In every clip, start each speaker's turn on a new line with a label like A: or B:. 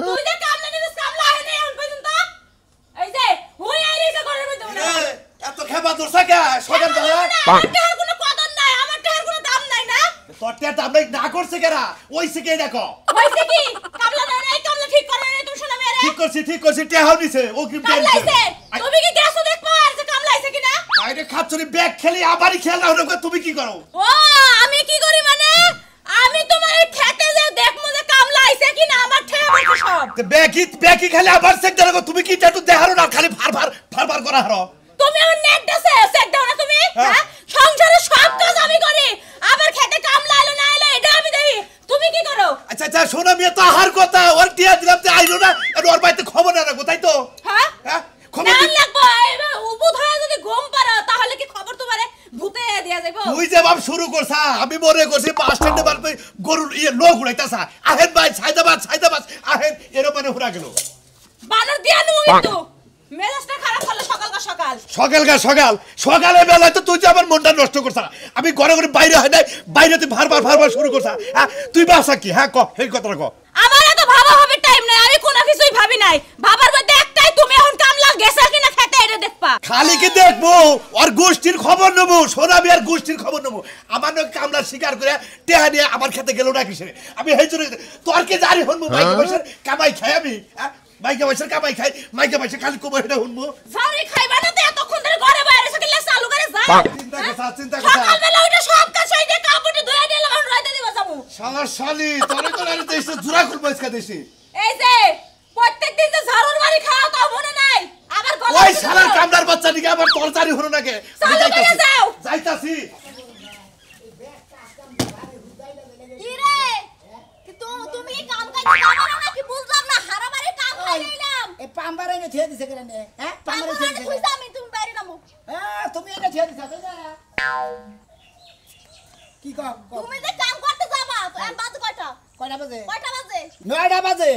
A: তুই যে কামলা নিছিস কামলা আহে না এখন পর্যন্ত এই যে হুই আইরিছে ঘরের মধ্যে না
B: এত খেপা দরসা কে সকাল বেলা
A: আমার টাকার কোনো কদর নাই আমার টাকার কোনো দাম নাই না
B: তোর টাকা দাম নাই না করছে কেরা ওইছে কে দেখো
A: হইছে কি কামলা না এই কামলা ঠিক করে না তুমি শোনা মেরে
B: ঠিক করছি টাকাও নিছে ও কি
A: কামলাইছে তুমি কি গেছো দেখবা আর যে কামলাইছে কিনা
B: আরে খাচ্ছরি ব্যাগ খেলি আবারই খেল না হলো তুমি কি করো
A: ও আমি কি করি মানে আমি তোমার খেতে যে দেখমু যে কামলা আইছে কিনা আমার ঠেয়া বলছে সব
B: তে ব্যাগই খেলে আবার চেক দেবো তুমি কি টাটু দেখারো না খালি ফার করা হারো
A: তুমি আমার নেট দেছে চেক দাও না তুমি হ্যাঁ সংসারে সব কাজ আমি করি আবার খেতে কামলা আইলো না আইলো এটা আমি দেই তুমি কি করো
B: আচ্ছা শোনা মিয়া তো আহার কথা ওর টিয়া দিলাম তে আইলো না আর ওর বাইতে খবর না রাখো তাই তো
A: হ্যাঁ
B: খবর
A: না লাগবো এবার উবুদ হয়ে যদি ঘুম পারো তাহলে কি খবর তোমারে ভূতে দিয়া যাইবো
B: তুই যে বাপ শুরু করছা আমি মনে করছি বাস স্ট্যান্ডে বারপে গরুর লোক উড়াইতাছা আহেন ভাই ছাইদাবাদ আহেন এর মানে হুরা গেল
A: বানর দিয়া নু কিন্তু মেজাজটা খারাপ হলো
B: সকালে বেলায় তো তুই যে আমার মনটা নষ্ট করছা আমি ঘরে বাইরে হয় নাই বাইরে তুই ভারবার শুরু করছা তুই বাসা কি ক এই কথাটা ক
A: আমার এত ভাবা হবে টাইম নাই আমি কোনো কিছুই ভাবি নাই ভাবার মধ্যে একটাই তুমি এখন কামলা গেছা কিনা খেতে এটা দেখবা
B: খালি কি দেখবো আর গোষ্ঠীর খবর নেবো সোনাবি আর গোষ্ঠীর খবর নেবো আমার নাকি কামলা শিকার করে টেহা নিয়ে আমার খেতে গেল না কিসে আমি এই জন্য তোর কে জারি হনবো মাইকে পয়সার কামাই খাই আমি মাইকে পয়সার কামাই খাই মাইকে পয়সা খালি কোমর এটা হনবো
A: সারি খাইবা না তো এতক্ষণ ধরে ঘরে বাইরে এসে গেলে চালু করে যা
B: চিন্তা কথা
A: সকালবেলা ওইটা সব কাজ হই দিয়ে কাপড় ধুয়ে দিলাম আর রাইতে দিব যাবো
B: শালা শালি তোরে তো আর দেশে জুরা খুলবো ইসকা দেশে
A: এই যে প্রত্যেকদিন যে ঝাড়ুর বাড়ি খাও তাও মনে নাই আবার গলা
B: ওই শালার কামলার বাচ্চা দিকে আবার তরকারি হলো নাকি যাইতাছি
A: কি রে তুমি কাম কাজ করো না কি বুঝলাম না হারাবারে কাম খাইলাম
C: এই পাম্বারে নে থিয়ে দিছে কেন হ্যাঁ পাম্বারে থিয়ে দিছে
A: কইতা আমি তুমি বাইরে নামো
C: তুমি এটা থিয়ে দিছ তাই না কি কও
A: তুমি যে কাম করতে যাবা তো এর বাজে কয়টা
C: বাজে
A: 9টা বাজে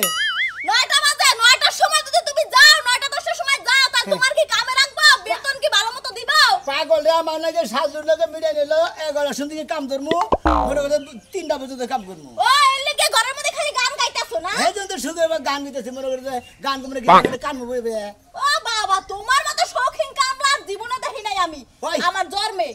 C: 9টা বাজে
A: 9টার সময় যদি তুমি যাও 9টা 10টার সময় যাও তাহলে তোমার কি কামে রাখবা বেতন কি ভালো মতো দিবাও
C: পাগল রে আমার লাগে সাজুর লাগে মিডাই নিল 11 সন্ধ্যে কাম করমু মনে করে 3টা পর্যন্ত কাম করমু
A: ও এর লাগি ঘরের মধ্যে খালি গান গাইতাছো না
C: এই জন্য শুধু গান গাইতেছি মনে করে গান তোমরা কি কান বইবে
A: ও বাবা তোমার মতো শৌখিন কামলার জীবনে দেখি নাই আমি আমার জন্মে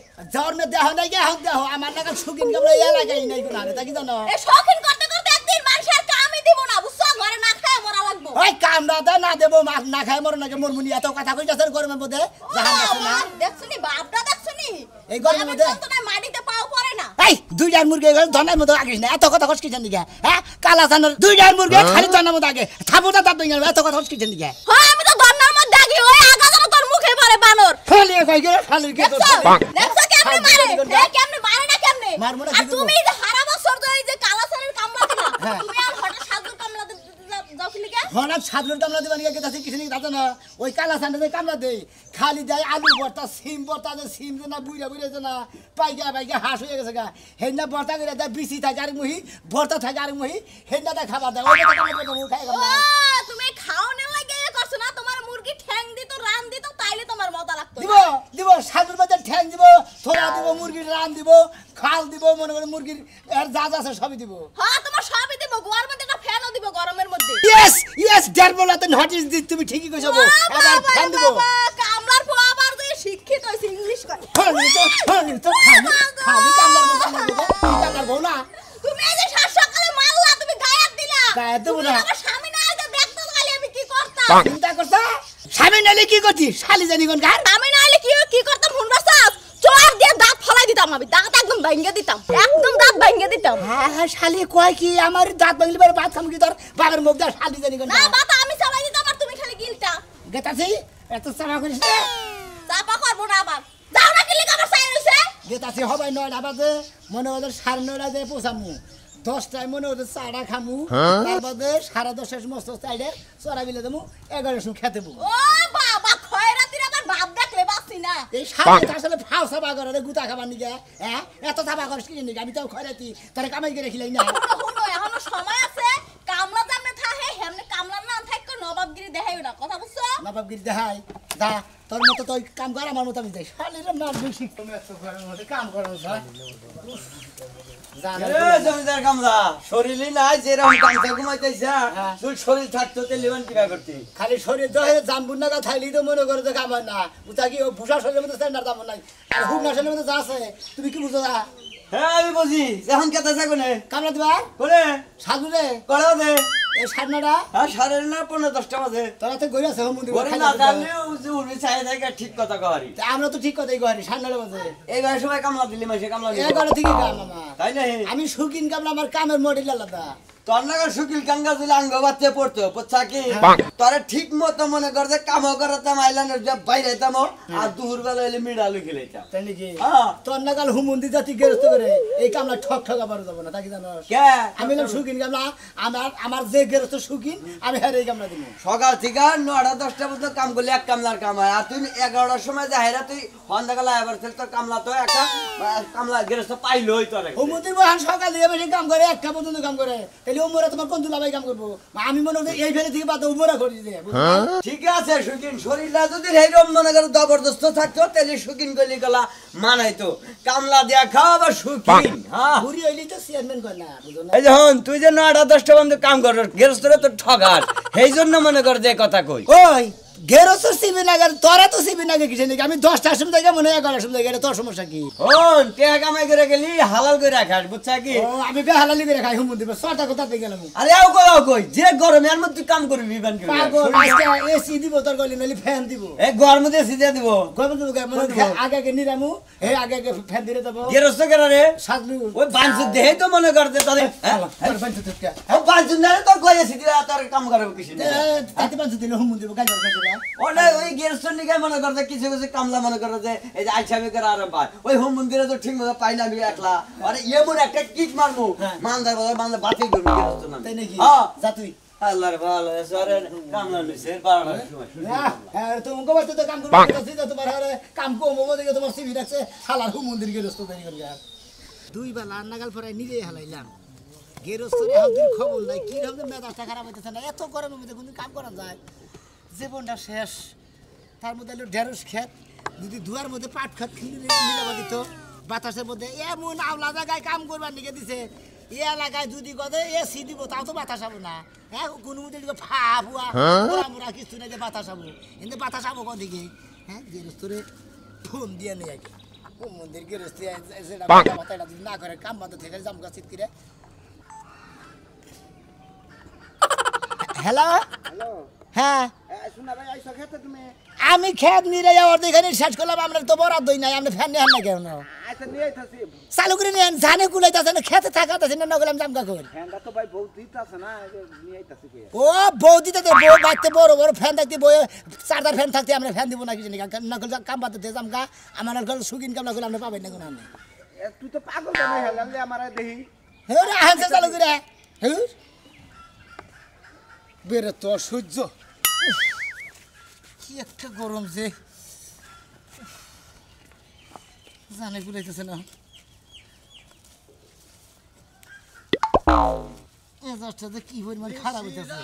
C: দেহ নাই গে হাত দেহ আমার লাগা শৌখিন কামলা ইয়া লাগাই নাই কোন আরে তা কি জানো
A: এই শৌখিন করতে করতে একদিন মানুষের কামই দিব না বুঝছো ঘরে না খায় মরা লাগবো
C: ওই কামরা দা না দেব না খায় মর নাকি মোর মুনি এত কথা কইতাছ গরমের মধ্যে জাহান দেখছ না
A: দেখছনি বাপটা দেখছনি
C: এই গরমের মধ্যে
A: তো না মাটিতে পাও পড়ে না
C: এই দুইটার মুরগি ধনের মতো আগিস না এত কথা কসকিছেন দিকে হ্যাঁ কালা জানের দুইটার মুরগি খালি ধনের মতো আগে থাবুটা তার দইনা এত কথা কসকিছেন দিকে
A: হ্যাঁ আমি তো ধন্নার মধ্যে আগি ওই আগা যেন তোর মুখে পড়ে বানর
C: খালি কই গেল খালি কি করছ
A: দেখছ কেমনে মারে কেমনে মারে না কেমনে
C: মারমু না
A: আর তুমি যে হারা বছর ধরে এই যে কালা সারের কামলা দিলা তুমি আর হঠাৎ সাজুর কামলা যাও কি লিগা
C: হঠাৎ সাজুর কামলা দিবা নিয়ে গেতাছি কিছু নিয়ে দাদা না ওই কালা সান্ডে কামলা দেই খালি দেয় আলু ভর্তা সিম ভর্তা যে সিম যে না বুইরা যে না পাইগা হাঁস হয়ে গেছে গা হেন্না ভর্তা করে দেয় বিসি থাকে আর মুহি ভর্তা থাকে আর মুহি হেন্না দেয় খাবার দেয় ওই খাই
A: ও তুমি খাওনে লাগে করছ না তোমার মুরগি ঠ্যাং দিত রান দিত তাইলে তোমার মজা লাগতো
C: দিব সাজুর বাজার ঠ্যাং দিব থোড়া দিব মুরগির রান দিব খাল দিব মনে করে মুরগির এর যা আছে সবই দিব
A: হ্যাঁ তোমার সবই দিব গরমের মধ্যে একটা ফ্যানও দিব গরমের মধ্যে
C: ইয়েস ডারবলাতে নটিস দি তুমি ঠিকই কইছো আবার ফ্যান দিব
A: কামলার পো আবার যে শিক্ষিত হইছে ইংলিশ কয়
C: খালি কামলার মতো কামলার বউ না
A: তুমি এই যে সকালে মারলা তুমি গায়াত দিলা
C: গায়াত দেব না
A: আমার স্বামী না আইতে দেখতো খালি আমি কি করতাম
C: চিন্তা করছ স্বামী নালে কি করতি শালি জানি কোন গান
A: আমি না আইলে কি করতাম হুনবাসাস চোর দিয়ে দাঁত ফলাই দিতাম আমি দাঁত একদম ভাঙিয়ে দিতাম একদম দাঁত ভাঙিয়ে দিতাম
C: হ্যাঁ শালি কয় কি আমার দাঁত ভাঙলি পরে ভাত খাম কি তোর বাবার মুখ দা শালি জানি কোন
A: না বাবা আমি চালাই দিতাম আর তুমি খালি গিলটা
C: গেতাছি এত সারা করিস না
A: চাপা করব না আবার যাও না কি লিখা আমার চাই রইছে
C: গেতাছি হবাই 9টা বাজে মনে হলো 9:30 যে পৌঁছামু 10টায় মনে হলো চাড়া খামু তারপরে 10:30 সমস্ত চাইলে চড়া বিলে দেবো 11 সময় খেতে বউ
A: ও বাবা খয়রাতির আবার বাপ দেখলে বাসি না
C: এই সাথে আসলে ফাও সাবা করে গুতা খাবার নিগে হ্যাঁ এত সাবা করিস কি নিগে আমি তো খয়রাতি তোরে কামাই করে খিলাই না
A: শুনো এখনো সময় আছে কামলা জামনে থাহে হেমনে কামলা না থাকতো নবাবগিরি দেখাইও না কথা বুঝছো
C: নবাবগিরি দেখাই দা তোর মতো তো কাম কর আমার মতো আমি যাই শালিরে মার বেশি তুমি এত ঘরের মধ্যে কাম করো ভাই
D: জমিদার কামলা শরীরই নাই যেরকম গামছা ঘুমাইতেছে তুই শরীর থাকতো তে লিবান কিবা করতি
C: খালি শরীর দহে জাম্বুর নাগা থাইলি তো মনে করে যে কাম হয় না উতা কি ও ভুষা শরীরের মধ্যে স্ট্যান্ডার্ড দাম নাই আর হুম না শরীরের মধ্যে যা আছে তুমি কি বুঝো না
D: হ্যাঁ আমি বুঝি এখন কেতে থাকুনে
C: কামলা দিবা
D: করে
C: সাধু রে
D: করাও দে
C: এই সাধনাটা
D: হ্যাঁ 9:30-10টা বাজে
C: তোরা তো গই আছে মন্দির
D: করে না জানলেও যে উনি চাই থাকে ঠিক কথা করি
C: আমরা তো ঠিক কথাই করি সাধনাটা বাজে
D: এইবার সময় কামলা দিলি মাসে কামলা দিলি
C: এগারো থেকে কাম আমার
D: তাই না
C: আমি শুকিন কামলা আমার কামের মডেল আলাদা
D: তোর নাগা শুকিল কাঙ্গা দিলে আঙ্গ বাচ্চা পড়তো বুঝছা কি তোরে ঠিক মতো মনে কর যে কাম করতাম আইলানের যে বাইরেতাম আর দুপুর বেলা এলে মিড়ালু খেলেতাম
C: তাই নাকি
D: হ্যাঁ
C: তোর নাগাল হুমন্দি জাতি গেরস্ত করে এই কামলা ঠক ঠকা পারো যাবো না তাকে জানো
D: কে
C: আমি হলাম শুকিন কামলা আমার যে গেরস্ত শুকিন আমি হ্যাঁ এই কামলা দিব
D: সকাল থেকে 9:00-10টা পর্যন্ত কাম করলে এক কামলার কাম হয় আর তুই 11টার সময় যা হেরা তুই সন্ধ্যাবেলা আবার তোর কামলা তো একটা কামলা গেরস্ত পাইলই তোর
C: হুমন্দির বহান সকাল দিয়ে বেশি কাম করে একটা পর্যন্ত কাম করে তাহলে ওমরা তোমার কোন দুলাভাই কাম করবো আমি মনে করি এই ফেলে থেকে বাদ উমরা করে দিয়ে
D: ঠিক আছে শুকিন শরীরটা যদি এইরকম মনে করো জবরদস্ত থাকতো তাহলে শুকিন গলি গলা মানাইতো কামলা দিয়া খাওয়া বা শুকিন হ্যাঁ
C: ঘুরি হইলেই তো চেয়ারম্যান করে না বুঝো না
D: এই যখন তুই যে 9:00-10টা পর্যন্ত কাম কর গেরস্তরে তো ঠগাস সেই জন্য মনে কর যে কথা কই
C: ওই গেরস্ত সিবি না তোরা তো সিবি না কিসে নাকি আমি 10টার সময় থেকে মনে হয় 11টার সময় থেকে তোর সমস্যা কি
D: হন টেকা কামাই করে গেলি হালাল করে রাখাস বুঝছা কি
C: ও আমি বেহালালি করে খাই হুমন্দি ছটা কথা দিয়ে গেলাম
D: আরে আও কই যে গরমে আর মধ্যে কাম করবি বান কি
C: পাগল আজকে এসি দিব তোর গলি নলি ফ্যান দিব
D: এই গরমে দিয়ে সিজা দিব
C: গরম দিব মানে আগে আগে নিরামু হে আগে আগে ফ্যান দিয়ে দেবো
D: গেরস্ত কেন রে
C: সাজলু
D: ওই বানসু দেহে তো মনে কর যে তাহলে
C: তোর পাঁচশো টাকা
D: ও বানসু না তোর কইছি দিলা তোর কাম করবে কিছু না
C: তাতে 500 দিলে হুমন্দি দিব গাজর গাজর
D: ওনে ওই গেরস্ত নিকে মনে কর যে কিছু কিছু কামলা মনে কর যে এই যে আইছাবে করে আর পায় ওই হোম মন্দিরে তো ঠিক মতো পাই না আমি একলা আরে এমন একটা কিক মারমু মানদার বাজার বাতিল করবি গেরস্ত না
C: তাই নাকি
D: হ্যাঁ
C: যা তুই
D: আল্লাহর ভালো সরে কামলা লইছে 12টার সময়
C: হ্যাঁ তুমি কবে তো কাম করতে তো তোমার আরে কাম কম হবে দেখে তোমার সিভি রাখছে হালার হুমন্দির গেরস্ত তৈরি করে দুই বেলা নাগাল পরে নিজে হালাইলাম গেরস্তরে হাউদির খবর নাই কি রকম মেজাজটা খারাপ হইতেছে না এত গরমের মধ্যে কোনো কাম করা যায় জীবনটা শেষ তার মধ্যে হলো ঢেঁড়স খেত যদি ধোয়ার মধ্যে পাট খাত মিলাবা দিত বাতাসের মধ্যে এমন আওলা জায়গায় কাম করবার নিকে দিছে এ এলাকায় যদি কথা এসি দিব তাও তো বাতাস আবো না হ্যাঁ কোনো মধ্যে ফা ফুয়া মোরা কিছু নাই যে বাতাস আবো কিন্তু বাতাস আবো কদিকে হ্যাঁ গেরস্তরে ফোন দিয়ে নেই আগে ও মন্দির গেরস্তি না করে কাম বাদ থেকে জামগা চিৎকিরে হ্যালো হ্যাঁ আমি খেত নিয়ে যাওয়ার এখানে শেষ করলাম আমরা তো বরাদ দই নাই আমরা ফ্যান নিয়ে না কেন চালু করে নিয়ে জানে কুলাইতেছে না খেতে থাকাতেছে না নগলাম জামগা কর ও বউ দিতে বউ বাড়তে বড় বড় ফ্যান থাকতে বউ 4টা ফ্যান থাকতে আমরা ফ্যান দিব না কিছু নকল কাম বাদ জামগা আমার নকল সুকিন কাম নকল আমরা পাবেন না কোনো আমি
E: তুই তো পাগল কেন হেলাম রে আমারে দেখি
C: হ্যাঁ রে আনছে চালু করে হ্যাঁ বেরে তো সহ্য কি একটা গরম যে জানে কুলাইতেছে না এজাজটা যে কি পরিমাণ খারাপ হইতেছে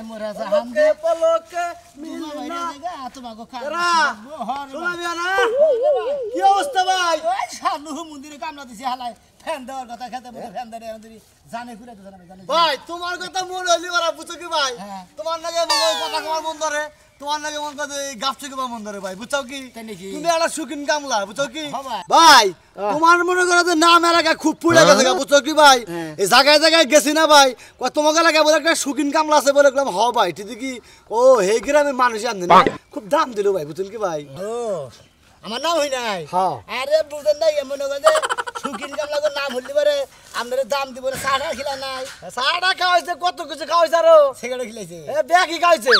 C: মোরা জাহান দে
E: পলকে
C: তোমাকে
E: কি অবস্থা ভাই
C: সামনে মন্দিরে কামলা দিছে হালাই ফ্যান দেওয়ার কথা খেতে বলে ফ্যান দেয় জানে কুলাইতেছে না জানে
E: ভাই তোমার কথা মনে হইলি ওরা বুঝছো কি ভাই
C: হ্যাঁ।
E: তোমার নাকি কথা কমার মন ধরে তোমার নাকি মন কথা এই গাছ থেকে মন ধরে ভাই বুঝছো কি
C: তাই নাকি?
E: তুমি একটা সুকিন কামলা বুঝছো কি
C: হ্যাঁ ভাই।
E: ভাই তোমার মনে করো যে নাম এলাকা খুব পুড়ে গেছে গা, বুঝছো কি ভাই এই জায়গায় জায়গায় গেছি না ভাই তোমাকে এলাকায় বলে একটা সুকিন কামলা আছে বলে দেখলাম হ ভাই ঠিক কি ও হে গ্রামের মানুষ জানেন না খুব দাম দিল ভাই বুঝছেন কি ভাই
C: ও আমার নাম হই নাই
E: হ্যাঁ।
C: আরে বুঝেন নাই মনে করেন যে সুকিন কামলা নাম হইলে পারে আপনার দাম দিব না সাড়া খিলা নাই
E: সাড়া খাওয়াইছে কত কিছু খাওয়াইছে আরো
C: সেগুলো খিলাইছে
E: এ ব্যাগই খাওয়াইছে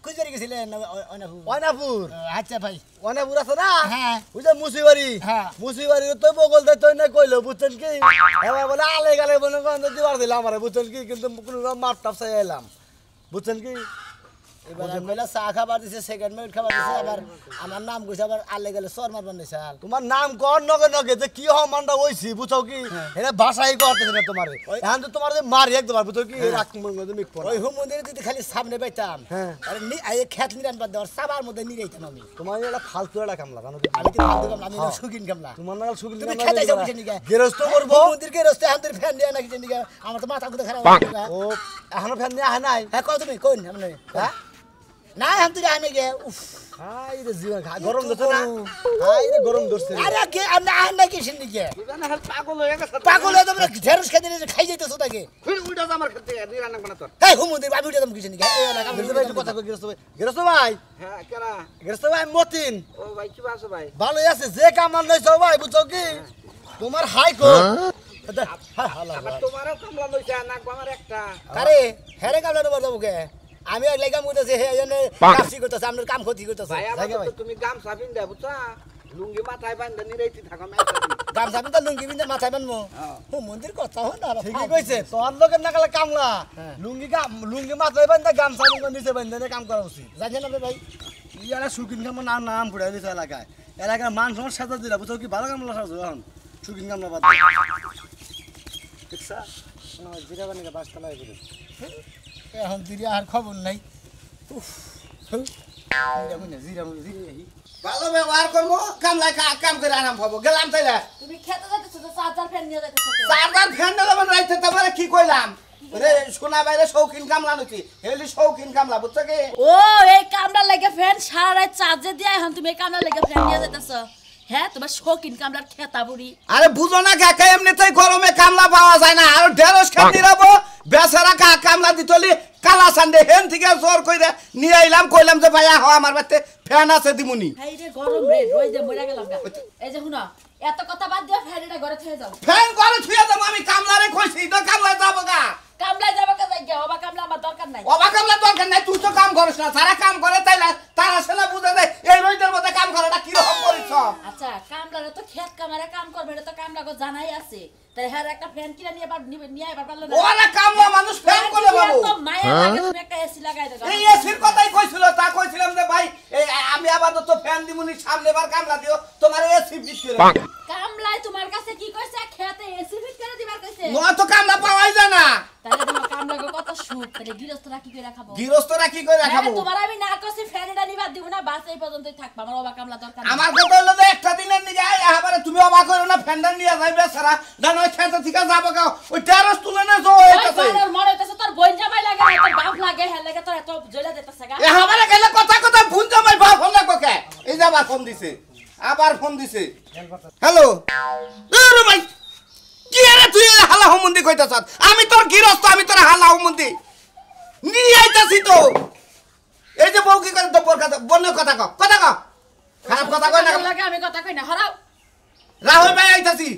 C: খুঁজে রেখেছিলেন অনাফু
E: অনাপুর
C: আচ্ছা ভাই
E: অনাপুর আছে না
C: হ্যাঁ।
E: বুঝলে মুসিবাড়ি
C: হ্যাঁ।
E: মুসিবাড়ি তো বগল দেয় তো না কইলো বুঝছেন কি এবার বলে আলে গালে মনে করেন দিবার দিলাম আমার বুঝছেন কি কিন্তু কোনো মাপ টাপ চাই এলাম বুঝছেন কি
C: এবার আমি কইলা চা খাবার দিছে সেকেন্ড মিনিট খাবার দিছে আবার আমার নাম কইছে আবার আলে গেলে সর মারবার নিছে আর
E: তোমার নাম কর নগে নগে যে কি হমানটা হইছি বুঝছো কি এটা ভাষাই করতেছ না তোমারে এখন তো তোমার যে মারি একদম বুঝছো কি রাখ মঙ্গল মিক পড়া
C: ওই হুম মন্দিরে যদি খালি সামনে পাইতাম আরে এই খেত নিরান বাদ দেওয়ার সাবার মধ্যে নিরাইতাম আমি
E: তোমার এটা ফালতু একটা কামলা জানো
C: আমি তো ফালতু কামলা আমি সুকিন কামলা
E: তোমার নাগাল সুবিল
C: তুমি খেতাইছো কিসের নিকে
E: গেরস্ত করবো
C: মন্দির গেরস্তে আমাদের ফ্যান দিয়া নাকি নিকে আমার তো মাথা কুদা খারাপ
E: ও এখনো ফ্যান নিয়ে আহে নাই
C: হ্যাঁ কও তুমি কোন আমনে হ্যাঁ না আমি তো আনে গে উফ
E: হাই রে জীবন গরম ধরছে না হাই রে গরম ধরছে
C: আরে কে আমনে আন না কিসের নিকে
E: পাগল হয়ে গেছে
C: পাগল হয়ে তোমরা ঢেরস খেতে নিয়ে খাই যাইতেছো তাকে
E: উল্টা আমার খেতে রান্না বানা তোর
C: হ্যাঁ হুম মন্দির আমি উঠে দাম কিসের নিকে এই এলাকা
E: গেরস্ত ভাই একটু কথা কই গেরস্ত ভাই
F: হ্যাঁ কেরা
E: গেরস্ত ভাই মতিন
F: ও ভাই কি আছো ভাই
E: ভালো আছে যে কামান লইছো ভাই বুঝছো কি তোমার হাই কো হ্যাঁ হালা
F: আবার তোমারও কামলা লইছে না আমার একটা
C: আরে হেরে কামলা দেবো যাবো আমি এক লাগাম করতেছি হে এজন্য কাশি করতেছে আপনার কাম ক্ষতি করতেছে
F: ভাই
E: জায়গা ভাই।
F: আবার তুমি গামছা পিন্দা বুঝছা লুঙ্গি মাথায় বান্ধা নিরাইতে থাকো আমি
C: গাম সাবিন তো লুঙ্গি বিন্দে মাথায় বানবো ও মন্দির কথা হন না
E: ঠিকই কইছে তোর লোকের নাগালে কামলা লুঙ্গি মাথায় বান্ধা গামছা নিচে বান্ধা কাম করা উচিত
C: জানেন না ভাই
E: ইয়ারা সুকিন কামলা নাম নাম ফুটাই দিছে এলাকায় এলাকার মান সম্মান সাজা দিলা বুঝছো কি ভালো কামলা সাজো এখন সুকিন কামলা বাদ দেখছা
C: জিরা বানিয়ে বাস তলায় করে এখন জিরা আর খবর নাই উফ জিরা মুনে জিরা
F: ভালো ব্যবহার করবো কামলায় কাম করে আরাম পাবো গেলাম তাইলে
A: তুমি খেতে যাইতেছো তো চার্জার ফ্যান নিয়ে যাইতেছো
F: চারবার ফ্যান দিলাম রাইতে তোমারে কি কইলাম রে সোনা বাইরে শৌখিন কামলা নছি হেলি শৌখিন কামলা বুঝছো কি
A: ও এই কামড়া লাগে ফ্যান সারা রাত চার্জে দিয়া এখন তুমি এই কামড়া লাগে ফ্যান নিয়ে যাইতেছো হ্যাঁ তোমার শৌখিন কামড়ার খেতা বুড়ি
F: আরে বুঝো না কাকা এমনিতেই গরমে কামলা পাওয়া যায় না আর ঢেরস খেতে রাবো বেচারা কামলা দিতলি কালা সান্ডে হেন থেকে জোর কইরা নিয়ে আইলাম কইলাম যে ভাইয়া হ আমার বাড়িতে ফ্যান আছে দিমুনি
A: হাই রে গরম রে রই দে মরে গেলাম গা এই যে শুনো এত কথা বাদ দিয়া ফ্যানটা ঘরে থয়ে যাও
F: ফ্যান করে ছুঁয়ে দেবো আমি কামলারে কইছি তো কামলা যাবো গা
A: কামলায় যাবো কা যাই গা ওবা কামলা আমার দরকার নাই
F: অবা কামলা দরকার নাই তুই তো কাম করিস না সারা কাম করে তাইলা তারা সেনা বুঝে দেয় এই রইদের মধ্যে কাম করাটা কি রকম করিস
A: আচ্ছা কামলারে তো খেত কামারে কাম করবে এটা তো কামলা গো জানাই আছে তাই হ্যাঁ একটা ফ্যান কিনে নিয়ে নিয়ে আইবার পারলো না
F: ওরা কামলা মানুষ ফ্যান করে বাবু
A: তো মায়ের লাগে তুমি একটা এসি লাগাই দাও
F: এই এসির কথাই কইছিল তা কইছিলাম যে ভাই এই আমি আপাতত ফ্যান দিমুনি সামনে বার কামলা দিও তোমার এসি ফিট করে
A: কামলাই তোমার কাছে কি কইছে খেতে এসি ফিট করে দিবার কইছে
F: ন তো কামলা পাওয়াই যায় না
A: তাহলে তোমার কামলা গো কত সুখ তাহলে গৃহস্থরা কি করে রাখাবো
F: গৃহস্থরা কি করে রাখাবো
A: তোমার আমি না কইছি ফ্যানটা নিবার দিব না বাস এই পর্যন্তই থাকবা আমার বাবা কামলা দরকার নাই
F: আমার কথা হলো যে একটা দিনের নিয়ে এবারে তুমি অবাক করো না ফ্যানটা নিয়ে যাইবে সারা জানো ওই খেতে থেকে যাবো গা ওই টেরাস তুলে না জো হইতাছে
A: তোর মনে হইতাছে তোর বোন জামাই লাগে তোর বাপ লাগে হ্যাঁ লাগে তোর এত জ্বলা দিতেছে গা
F: এ আমারে গেলে কথা কথা ভুল জামাই বাপ ফোন লাগবো কে এই যে আবার ফোন দিছে হ্যালো আরে ভাই কি রে তুই হালা হুমন্দি কইতাছ আমি তোর গৃহস্থ আমি তোর হালা হুমন্দি নিয়ে আইতাছি তো এই যে বউ কি করে তো বন্য কথা কও খারাপ কথা কই না
A: লাগে আমি কথা কই না হরাও
F: রাহুল ভাই আইতাছি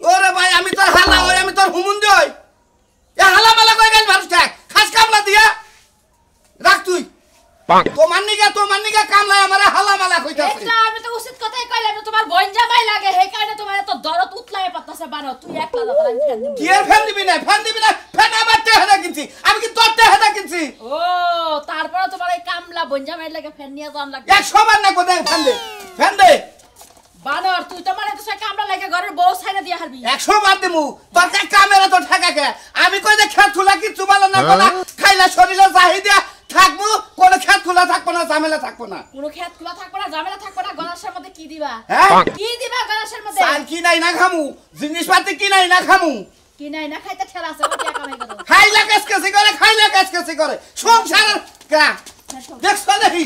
F: ওরে ভাই আমি তোর হালা হই আমি তোর হুমন্দি হই এ হালা মালা কই গেল মানুষ থাক খাস কামলা দিয়া রাখ তুই তোমার নিগা কামলা আমারে হালা মালা কইতাছে
A: এটা আমি তো উচিত কথাই কইলাম তোমার বোন জামাই লাগে হে কারণে তোমার এত দরদ উতলায় পাতাছে বানো তুই একলা দাও আমি ফ্যান দিব
F: কি এর ফ্যান দিবি না ফ্যান আমার টেহাদা কিনছি আমি কি তোর টেহাদা কিনছি
A: ও তারপরে তোমার এই কামলা বোন জামাই লাগে ফ্যান নিয়ে যান লাগে
F: 100 বার না কোথায় ফ্যান দে
A: বানর তুই তো মানে তো সে কামলা লাগে ঘরের বউ ছাইরা দিয়া হারবি
F: 100 বার দিমু তোর কাছে ক্যামেরা তো ঠাকা কে আমি কই যে খেত খোলা কি চুবালো না কোনা খাইলা শরীরে চাহিদা থাকবো কোন খেত খোলা থাকবো না ঝামেলা থাকবো না
A: কোনো খেত খোলা থাকবে না ঝামেলা থাকবে না গলাশের মধ্যে কি দিবা
F: হ্যাঁ
A: কি দিবা গলাশের মধ্যে
F: চাল কি নাই না খামু জিনিসপাতি কি নাই না খামু
A: কি নাই না খাইতে ঠেলা আছে কত টাকা কামাই করো
F: খাইলা কেসকেসি করে সংসার কা দেখছ দেখি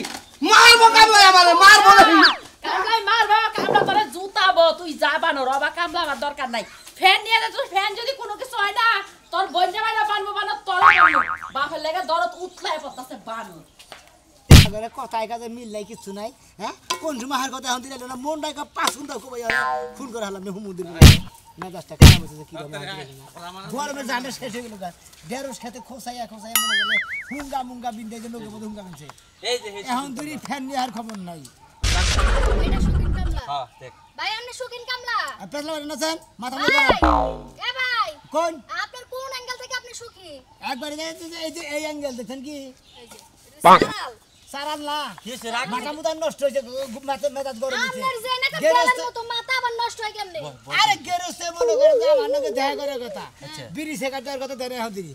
F: মারবো কামলা আমারে মারবো দেখি
A: কামলাই মারবা কামলা তোরে জুতাবো তুই যা বানর বাবা কামলা আমার দরকার নাই ফ্যান নিয়ে যা তুই ফ্যান যদি কোনো কিছু হয় না তোর বোন জামাইরা বানবো তোর বাপের লেগে দরদ উতলায় পড়তাছে বানর
C: আরে কথায় কাজে মিল নাই কিছু নাই হ্যাঁ কোন সময় কথা হন দিলে না মন ডাকা 5 ঘন্টা কই ফোন করে হলাম হুমুদের না 10 টাকা বলছে কি বলবো গরমে জানে শেষ হয়ে গেল গা ঢেরস খেতে খোসাইয়া মনে করে হুঙ্গা বিন্দে যে লোকে হুঙ্গা বিনছে এই যে এখন দুই ফ্যান নিয়ে আর খবর নাই
G: এটা শৌখিন কামলা হ্যাঁ দেখ ভাই আপনি শৌখিন কামলা
C: পেছলা না স্যার মাথা
G: ভাই এ ভাই
C: কোন
G: আপনার কোন অ্যাঙ্গেল থেকে আপনি সুখী
C: একবার এই যে এই অ্যাঙ্গেল দেখেন কি
G: এই যে সারাল
C: সারাল না
H: কি হইছে রাগ
C: মাথা মুথা নষ্ট হয়েছে মাথা মেজাজ গরম হয়েছে
G: আপনার যে না তেলের মতো মাথা আবার নষ্ট হয় কেমনে
C: আরে গেরস্তে মনে করেন যে আমার নাকি দেখা করার কথা বিড়ি সেকা দেওয়ার কথা দেয় এখন দিদি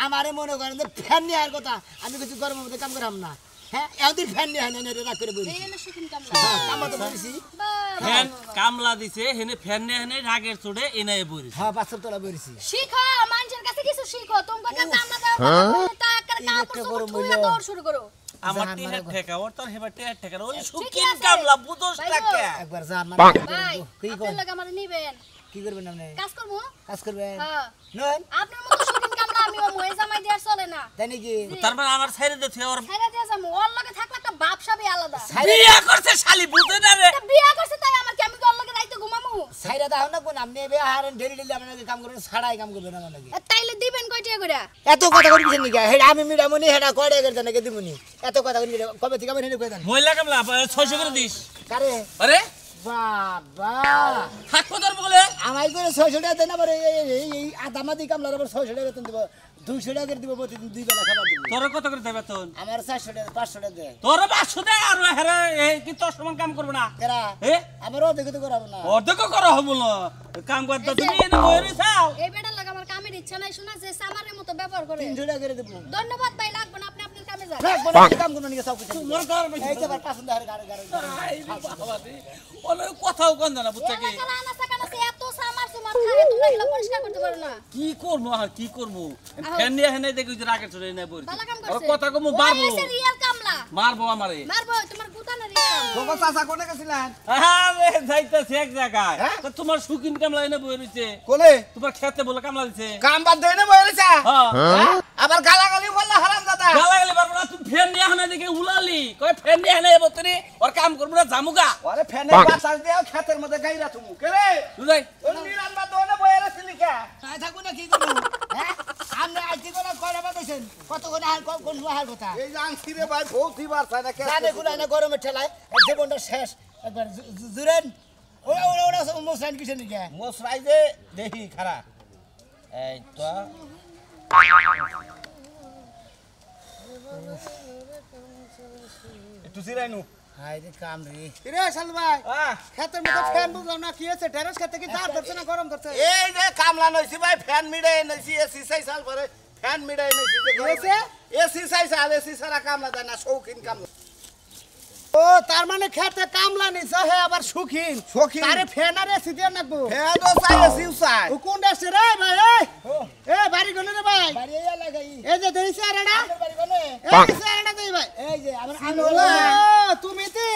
C: আমারে মনে করেন যে ফ্যান নেওয়ার কথা আমি কিছু গরমের মধ্যে কাম করাম না হ্যাঁ এখন ফ্যান নিয়ে হয় না রাগ করে বলি
G: এই হলো শুকিন কামলা
C: কাম তো বলেছি
H: ফ্যান কামলা দিছে হেনে ফ্যান নে হেনে রাগের চড়ে এনায়ে বইরে
C: হ্যাঁ বাচ্চার তোলা বলেছি
G: শিখো মানুষের কাছে কিছু শিখো তোমাকে কামলা দাও তা একটা কাম করছো তুই দৌড় শুরু করো
H: আমার টিহার ঠেকা ওর তোর হেবার টিহার ঠেকা ওই শুকিন কামলা বুঝোস টাকা
C: একবার যা মানে
G: ভাই
C: কি
G: আপনার লাগা আমারে নিবেন
C: কি করবেন আপনি
G: কাজ করবো
C: কাজ করবেন
G: হ্যাঁ
C: নন
G: আপনার মতো শুকিন কামলা আমি ও ময়ে জামাই দেওয়ার চলে না
C: তাই নাকি
H: তার মানে আমার সাইরে দিতে ওর
G: ছেড়ে দিয়ে যাবো ওর লগে থাকলে একটা বাপসাবই আলাদা
H: বিয়া করছে শালি বুঝে না রে
G: তা বিয়া করছে তাই আমার কি আমি কি ওর লগে রাইতে ঘুমামু
C: সাইরা দাও না কোন আপনি এবে হারেন ডেলি ডেলি আপনাকে কাম করবেন ছাড়াই কাম করবেন আমার নাকি
G: তাইলে দিবেন কয় টাকা করে
C: এত কথা কইছেন নাকি হেডা আমি মিডামনি হেডা কয়টা করতে নাকি দিমুনি এত কথা কই কবে থেকে আমি হেডে কই দেন
H: মহিলা কামলা 600 করে দিস
C: কারে
H: আরে
C: বাবা
H: হাত পদর বলে
C: আমাই করে 600 টাকা দেন আবার এই আদামাদি কামলার আবার 600 টাকা বেতন দিব 200 টাকা করে দিব প্রতিদিন দুই বেলা খাবার দিব
H: তোর কত করে দেবে তোর
C: আমার 400 টাকা 500 টাকা দেয়
H: তোর 500 টাকা আর হেরে এই কি তোর সমান কাম করব না
C: এরা
H: এ
C: আমার অর্ধেক তো করাবো না
H: অর্ধেক করো হবো না কাম করতে তুমি এনে বইরে চাও
G: এই বেটার লাগা আমার কামের ইচ্ছা নাই শোনা যে সামারের মতো ব্যবহার করে
C: 300 টাকা করে দেব
G: ধন্যবাদ ভাই লাগবে না আপনি আপনার কামে যান
C: কাম করুন নাকি সব কিছু
H: তোমার কার
C: এই তো আবার পছন্দ হয় গাড়ি
H: ওলে কথাও কোন জানা বুঝতে কি
G: এলাকার আনাচে কানাচে এত সামার সুমার খায় তোমরা এগুলো পরিষ্কার করতে পারো না
H: কি করবো আর কি করবো ফ্যান নিয়ে হেনে দেখি যে রাগে চলে না বইরে
G: ভালো কাম
H: আর
G: করছে
H: কথা কমু মারবো
G: ওই এসে রিয়েল কামলা
H: মারবো আমারে
G: মারবো তোমার গুতানা রিয়াল
F: তোকে চাচা কোনে গেছিলেন
H: আরে যাইতাছে এক জায়গায় তো তোমার শুকিন কামলা এনে বইরেছে
F: কোলে
H: তোমার খেতে বলে কামলা দিছে
F: কাম বাদ দেই না বইরেছে
H: হ্যাঁ
F: আবার গালাগালি বললা হারাম দাদা
H: গালাগালি পারবো না তুমি ফ্যান নিয়ে হেনে দেখে উলালি কই ফ্যান নিয়ে হেনে এবতরি ওর কাম করবো না জামুগা
F: আরে ফ্যানে বাতাস দেও ক্ষেতের মধ্যে গাইরা তুমি কে রে
H: বুঝাই
F: ওই নিরান বা দোনে বইরেছিস লিখা
C: তাই থাকুন না কি করব হ্যাঁ আপনি আইতে কোন কয়টা বাতাইছেন কত কোন আর কোন হাল কথা
F: এই জানছি রে ভাই বহুত দিবার চাই না কে
C: জানে কোন না গরমে ঠেলায় জীবনটা শেষ একবার জুরেন ওরা ওরা ওরা সব মোসাইন কিসে নিকে
F: মশরাই যে দেহি খারাপ এই তো একটু জিরাইনু
C: হাই রে কাম রে
F: রে শাল ভাই
C: খেতের মধ্যে ফ্যান বুঝলাম না কি হয়েছে টেরেস খেতে কি চার ধরছে না গরম ধরছে
F: এই যে কামলা নইছি ভাই ফ্যান মিড়াই নইছি এসি সাই সাল পরে ফ্যান মিড়াই নইছি যে
C: হয়েছে?
F: এসি সাই সাল এসি সারা কামলা দেয় না শৌখিন কামলা
C: ও তার মানে খেতে কামলা নিছ হে আবার সুখিন
F: শৌখিন।
C: আরে ফ্যান আর এসি দিয়ে নাকবো
F: ফ্যান তো চাই এসি চাই
C: ও কোন দেশে রে ভাই এই বাড়ি গনে রে ভাই বাড়ি এই লাগাই এই যে দেইছে আরেডা বাড়ি গনে এই দেইছে আরেডা দেই ভাই এই যে আমার তুমি তি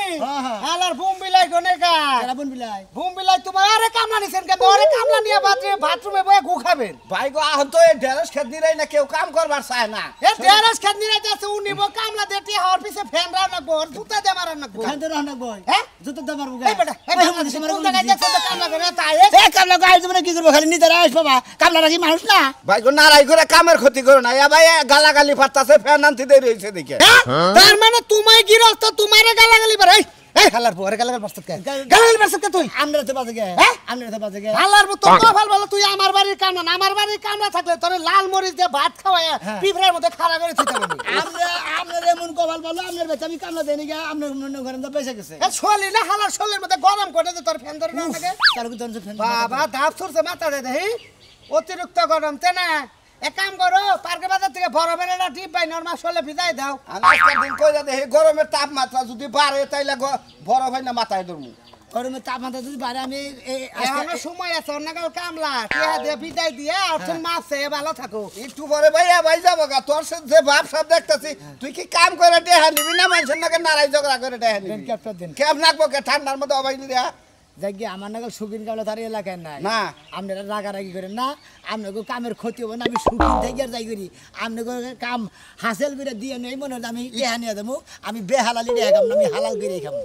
C: হালার বুম বিলাই গনে কা কেরা বুম বিলাই তোমার আরে কামলা নিছেন কে বরে কামলা নিয়া বাথরুমে বয়ে গু খাবেন
F: ভাই গো আহন তো এই ঢেরস খেত দিরাই না কেউ কাম করবার চায় না
C: এ টেরাস খান নিয়ে যাচ্ছে উ নিব কামলা দেটি হওয়ার পিছে ফ্যান রাও নাকবো আর জুতা দে মারার নাকবো ফ্যান দে রাও নাকবো হ্যাঁ জুতা দে মারবো এই বেটা এই কোন জায়গায় দেখছ তো কামলা করে তাই এ কামলা গাই তুমি কি করব খালি নিজে আইস বাবা কামলা রাখি মানুষ না
F: ভাই গো নারাই করে কামের ক্ষতি করো না এ ভাই গালাগালি ফাটতাছে ফ্যান আনতে দেরি হইছে দেখে
C: তার মানে তুমি গিরস্ত তোমারে গালাগালি পারে এই হালার পরে গালাগাল বসত কে গালাগাল বসত কে তুই আমরা তো বাজে গে হ্যাঁ আমরা তো বাজে গে হালার তো কপাল ভালো তুই আমার বাড়ির কামনা না আমার বাড়ির কামনা থাকলে তোরে লাল মরিচ দিয়ে ভাত খাওয়ায় পিঁপড়ার মধ্যে খাড়া করে থিতে পারবি আমরা এমন কপাল ভালো আপনার বেচা আমি কামনা দেনি গে আপনার মনে করেন তো বেঁচে গেছে এ শোলি না হালার শোলের মধ্যে গরম করে দে তোর ফ্যান ধরে না লাগে তার কি তোর ফ্যান বাবা ধাপ ছুরছে মাথা দে দেই অতিরিক্ত গরম তে না এক কাম করো পার্কে বাজার থেকে বরফের একটা টিপ পাই নরমাল শোলে ভিজাই দাও
F: আজকের দিন কইরা দেখি গরমের তাপমাত্রা যদি বাড়ে তাইলে বরফ হয় না মাথায় ধরমু
C: গরমের তাপমাত্রা যদি বাড়ে আমি এখনো সময় আছে অন্যকাল কামলা টিয়া দিয়ে ভিজাই দিয়ে আর মাছে ভালো থাকো
F: একটু পরে ভাইয়া ভাই যাবো গা তোর যে ভাব সব দেখতেছি তুই কি কাম করে টেহা নিবি না মানুষের নাকি নারাই ঝগড়া করে টেহা নিবি
C: ক্যাপ্টার দিন
F: কেপ নাকবো কে ঠান্ডার মধ্যে অবাইলি দেয়া
C: দেখি আমার নাগাল সুখিন কামলা তার এলাকায় নাই
F: না
C: আপনারা রাগারাগি করেন না আপনাকে কামের ক্ষতি হবে না আমি সুখিন থেকে আর যাই করি আপনাকে কাম হাসিল করে দিয়ে নেই মনে হয় আমি টেহা নিয়ে দেবো আমি বেহালালি রেখে খাম না আমি হালাল করে খাবো